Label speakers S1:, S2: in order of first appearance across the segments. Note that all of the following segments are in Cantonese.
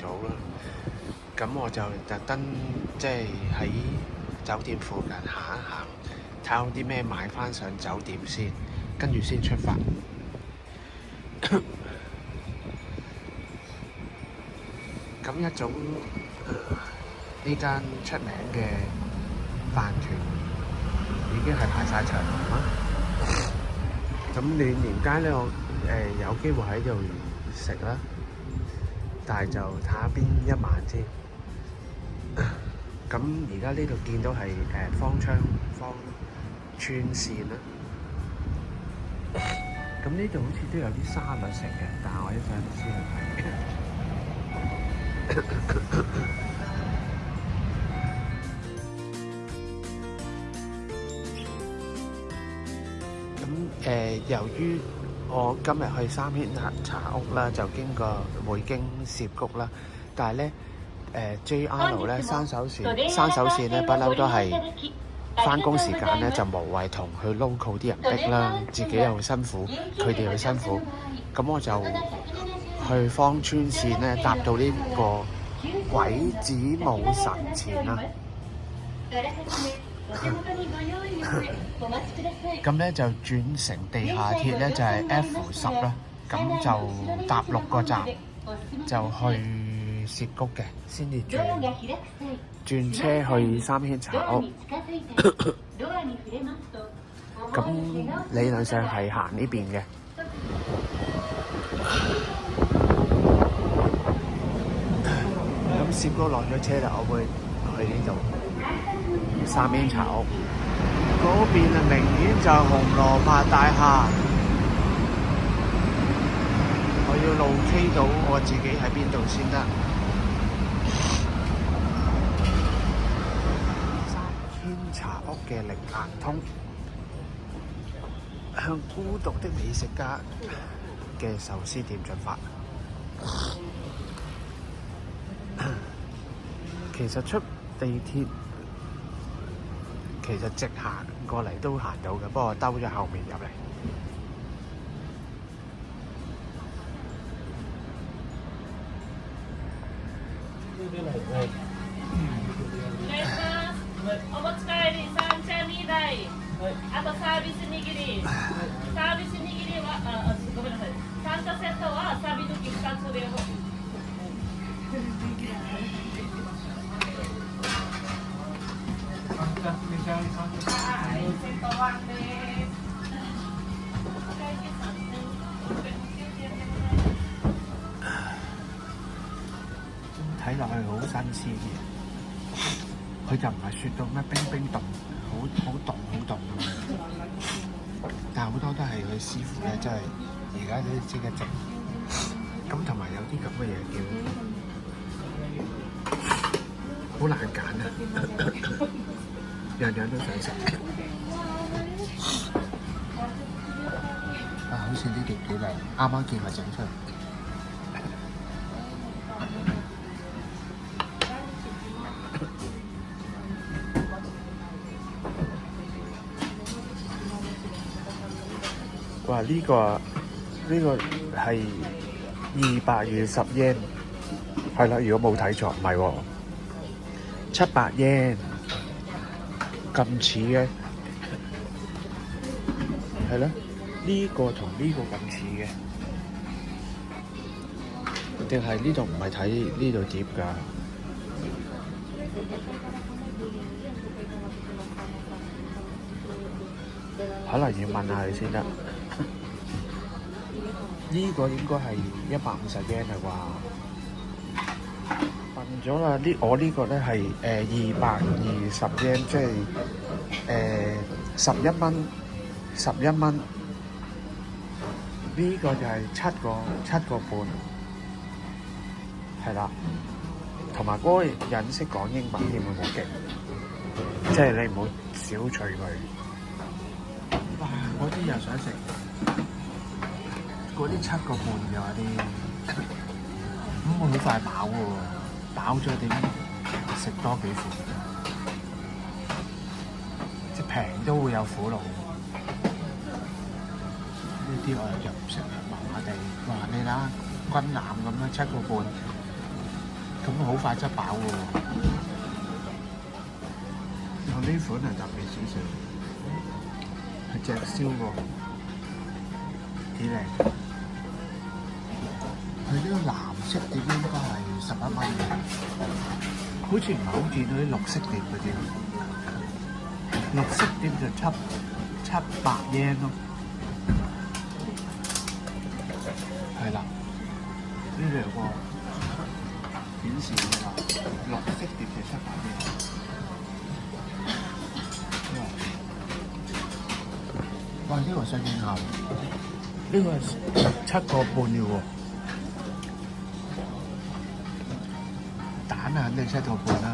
S1: 早啦。咁我就特登即係喺酒店附近行一行，睇下有啲咩買翻上酒店先，跟住先出發。咁一早呢間出名嘅飯團已經係排晒長龍啦。咁暖廉街咧，我有機會喺度食啦，但係就睇下邊一晚先。咁而家呢度見到係芳村線啦。咁呢度好似都有啲沙律食嘅，但係我一陣先去睇。咁由於我今日去三軒茶屋啦，就會經涉谷啦，但係咧JR 咧山手線咧不嬲都係返工時間咧，就無謂同佢 local 啲人逼啦，自己又辛苦，佢哋又辛苦，咁我就去芳村線咧搭到呢個鬼子母神前啦。咁咧就轉乘地下鐵咧就係 F10啦，咁就搭6個站就去涉谷嘅，先至轉車去三軒茶屋。咁理論上係行呢邊嘅。咁涉谷落咗車啦，我會去呢度三軒茶屋。嗰邊啊，明顯就紅蘿蔔大廈。我要路 K 到我自己喺邊度先得。三軒茶屋嘅靈饅通，向孤獨的美食家嘅壽司店進發。其實出地鐵，其實直行過嚟都行到嘅，不過兜咗後面入嚟。
S2: お持ち帰り三茶2台、あとサービス握り、サービス握りはごめんなさい、三茶セットはサビ抜き2つで。
S1: 睇落去好新鮮嘅，佢就唔係雪到咩冰凍，好凍咁樣。但係好多都係佢師傅咧，真係而家都即刻整。咁同埋有啲咁嘅嘢叫好難揀啊！樣樣都想食。好似呢碟幾靚，啱啱見佢整出嚟。哇！呢個係220 yen， 係啦。如果冇睇錯，唔係喎，700 yen。咁似嘅，係咯，呢個同呢個咁似嘅，定係呢度唔係睇呢度碟㗎？可能要問下佢先得。呢個應該係150 yen 啦啩？問咗啦，我呢個咧係220 yen， 即係11蚊。呢個就係7個半，係啦。同埋嗰個人識講英文添，好勁，即係你唔好小覷佢。哇！嗰啲又想食，嗰啲7個半嘅話啲，咁我好快飽喎，飽咗點食多幾款？即係平都會有苦惱。呢啲我又唔食，麻麻地。哇！你睇下軍艦咁樣7個半，咁好快執飽喎。有呢款係特別少少，係隻燒喎，幾靚。佢呢個藍色碟應該係11蚊嘅，好似唔係好見到啲綠色碟嗰啲。綠色碟就700 yen 咯。係啦，呢度有個顯示嘅啦，綠色碟就700 yen。哇！呢個細件下，呢個係7個半嘅喎。蛋啊，肯定7個半啦。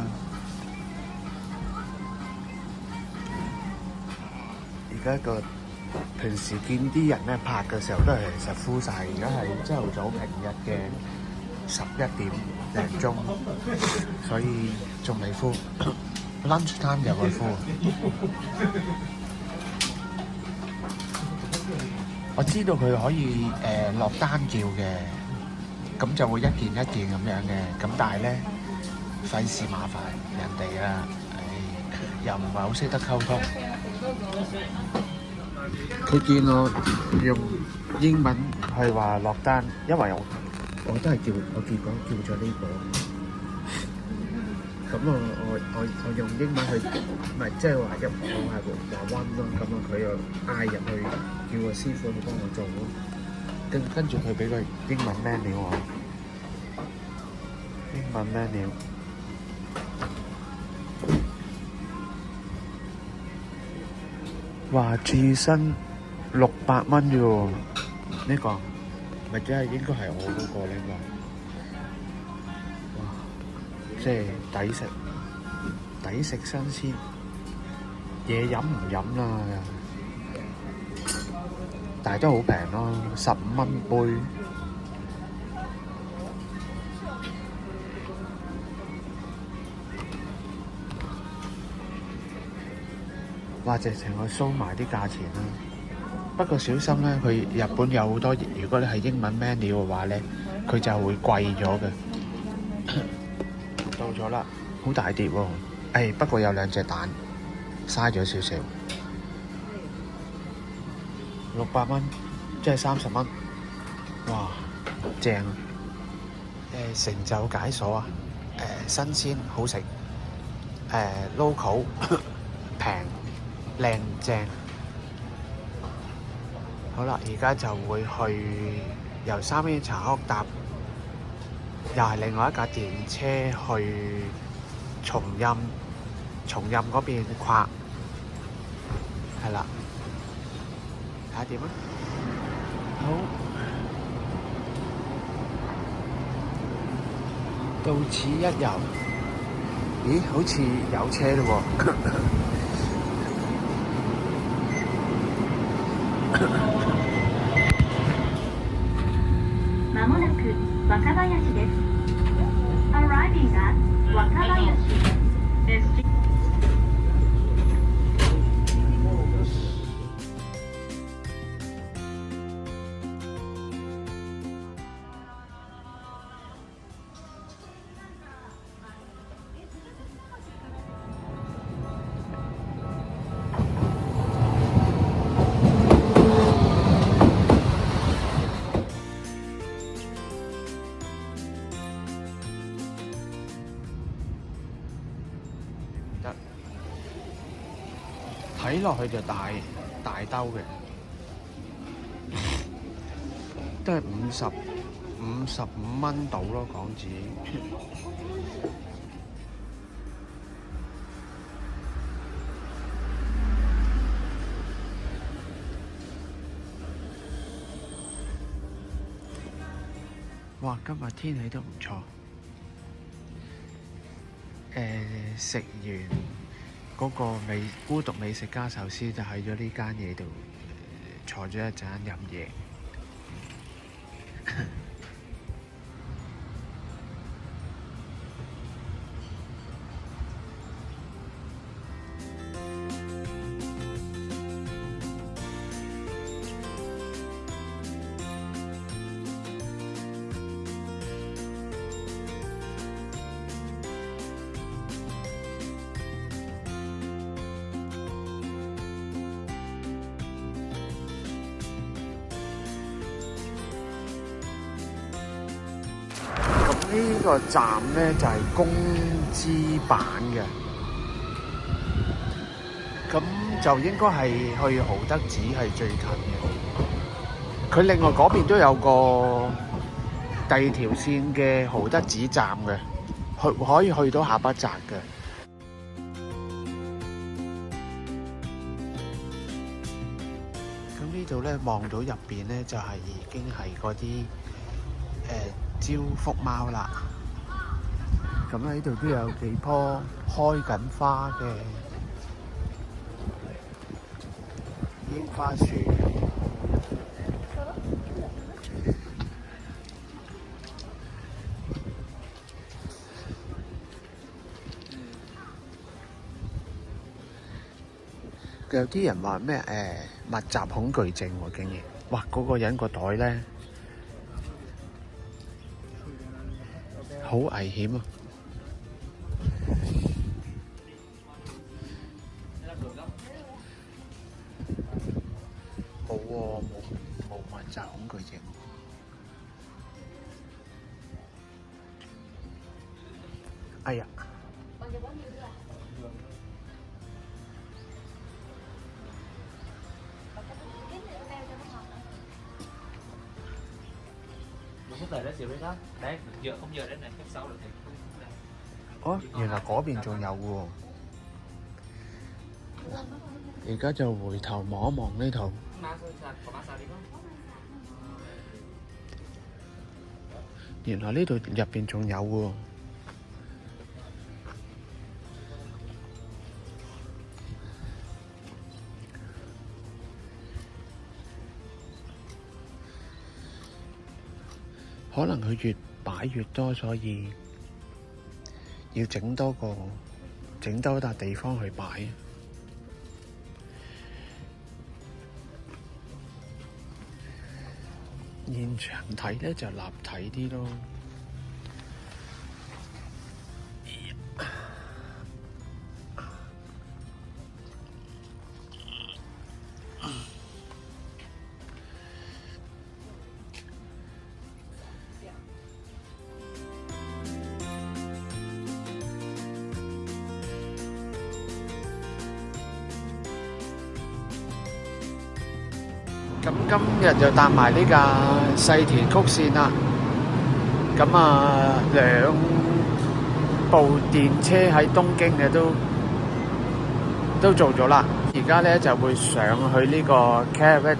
S1: 而家個平時見啲人咧拍嘅時候都係其實 full 晒，而家係朝頭早平日嘅11點零鐘，所以仲未 full。lunch time 又會 full。我知道佢可以落單叫嘅，咁就會一件一件咁樣嘅，咁但係咧費事麻煩人哋啦，又唔係好識得溝通。佢見我用英文去話落單，因為我都係我結果叫咗呢個，咁我用英文去，唔係即係話我係話温咯，咁佢又嗌入去叫個師傅去幫我做咯，跟住佢俾個英文 menu 我，英文 menu。話自身600蚊啫喎，呢個咪即係應該係我嗰個呢個，哇！即係抵食新鮮，嘢飲唔飲啦，但係都好平咯，15蚊杯。哇！直情去 show 埋啲價錢啦。不過小心咧，佢日本有好多，如果你係英文 menu 嘅話咧，佢就會貴咗嘅。到咗啦，好大碟喎！不過有2隻蛋，嘥咗少少。600蚊，即係30蚊。哇！正啊！成就解鎖啊！新鮮好食，local 平。靚正，好啦，而家就會去由三軒茶屋搭，又係另外一架電車去松蔭嗰邊跨，係啦，睇下點啊？好，到此一遊。咦，好似有車嘞喎！
S3: まもなく若林です。Arriving at 若林 SG。
S1: 睇落去就大兜嘅，都係55蚊到咯港紙。哇！今日天氣都唔錯。食完嗰個孤獨美食家壽司就喺咗呢間嘢度坐咗一陣飲嘢。個站咧就係工資版嘅，咁就應該係去豪德寺係最近嘅。佢另外嗰邊都有個第二條線嘅豪德寺站嘅，可以去到下北澤嘅。咁呢度咧望到入邊咧就係已經係嗰啲招福貓啦。咁喺度都有幾棵開緊花嘅櫻花樹。有啲人話咩密集恐懼症喎，竟然，哇！嗰個人個袋咧好危險啊！冇喎，冇密集恐懼症。哎呀！哦，原來嗰邊仲有喎。而家就回頭望一望呢度。原來呢度入邊仲有喎。可能佢越擺越多，所以要整多笪地方去擺。現場睇咧就立體啲咯。咁今日就搭埋呢架細田曲線啦。咁啊，兩部電車喺東京嘅都做咗啦。而家咧就會上去呢個 Carrot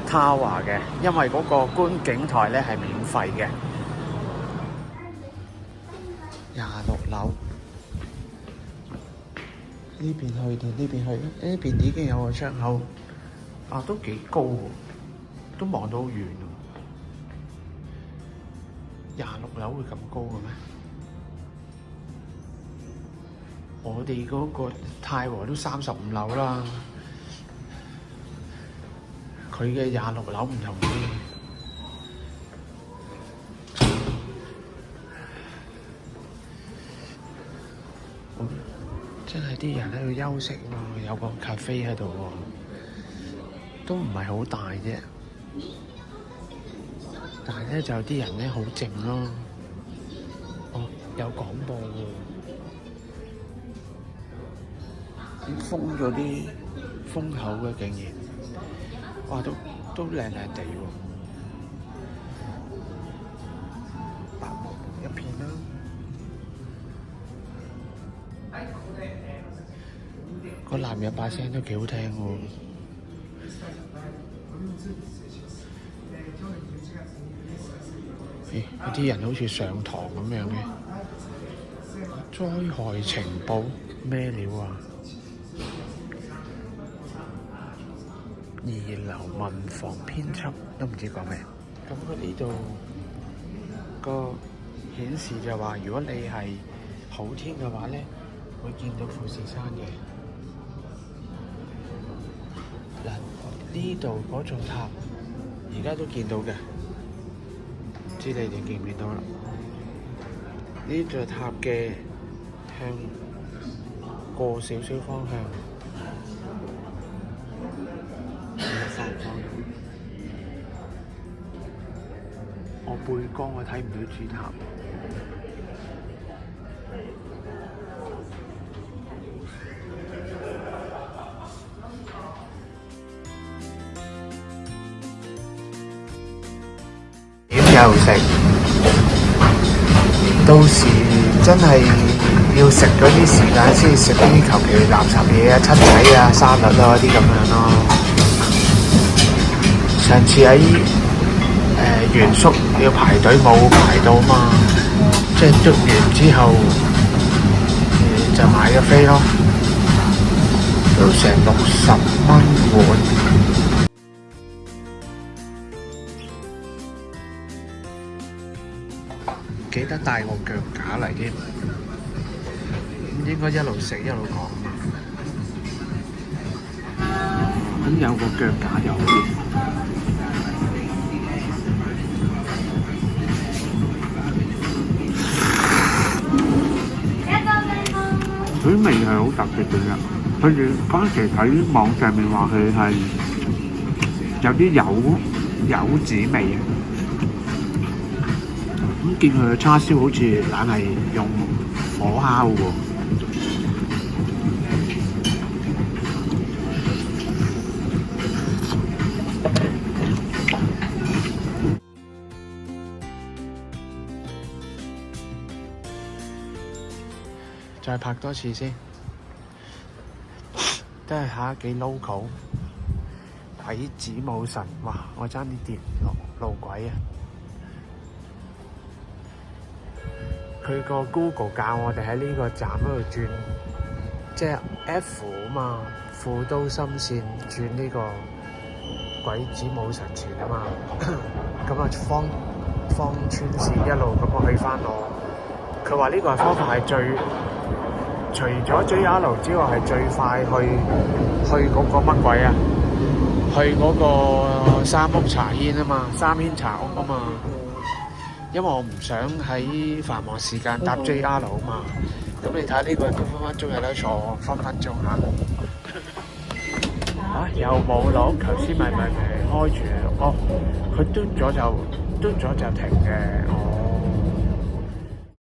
S1: Tower 嘅，因為嗰個觀景台咧係免費嘅。26樓呢邊去定呢邊去？呢邊已經有個窗口。啊，都幾高喎，都望到好遠喎。26樓會咁高嘅咩？我哋嗰個太和都35樓啦，佢嘅26樓唔同啲。真係啲人喺度休息喎，有個咖啡喺度喎。都唔係好大啫，但係咧就有啲人咧好靜咯。哦，有廣播喎，已經封咗啲風口嘅，竟然，哇，都靚靚地喎，白茫茫一片啦。個男人把聲都幾好聽喎。有啲人好似上堂咁樣嘅。災害情報咩料啊？2樓民防編輯都唔知講咩。咁佢呢度個顯示就話，如果你係好天嘅話咧，會見到富士山嘅。嗱，呢度嗰座塔而家都見到嘅，唔知你哋見唔見到啦？呢座塔嘅向過少少方向，我背光我睇唔到主塔。路食。到時真係要食嗰啲時間先食啲求其垃圾嘢啊、七仔啊、沙律啊嗰啲咁樣咯。上次喺原宿要排隊冇排到嘛，即係捉完之後就買咗飛咯，都成60蚊碗。記得帶個腳架嚟添，應該一路食一路講嘛。咁有個腳架就好啲。佢味係好特別嘅啫，佢哋嗰陣時睇網上面話佢係有啲柚子味啊。咁見佢嘅叉燒好似硬係用火烤喎。再拍多次先，都係下幾 local。鬼子母神，哇！我爭啲跌落路軌啊！佢個 Google 教我哋喺呢個站嗰度轉，即係 F 啊嘛，富都深線轉呢個鬼子母神前啊嘛。咁啊，芳村線一路咁樣去翻我。佢話呢個方法係除咗 JR 之外係最快去嗰個乜鬼啊？去嗰個三屋茶軒啊嘛，三軒茶屋啊嘛。因為我唔想喺繁忙時間搭 JR 啊嘛。咁你睇下呢個都分分鐘有得坐，分分鐘嚇。又冇落，頭先咪開住，哦，佢嘟咗就停嘅，哦。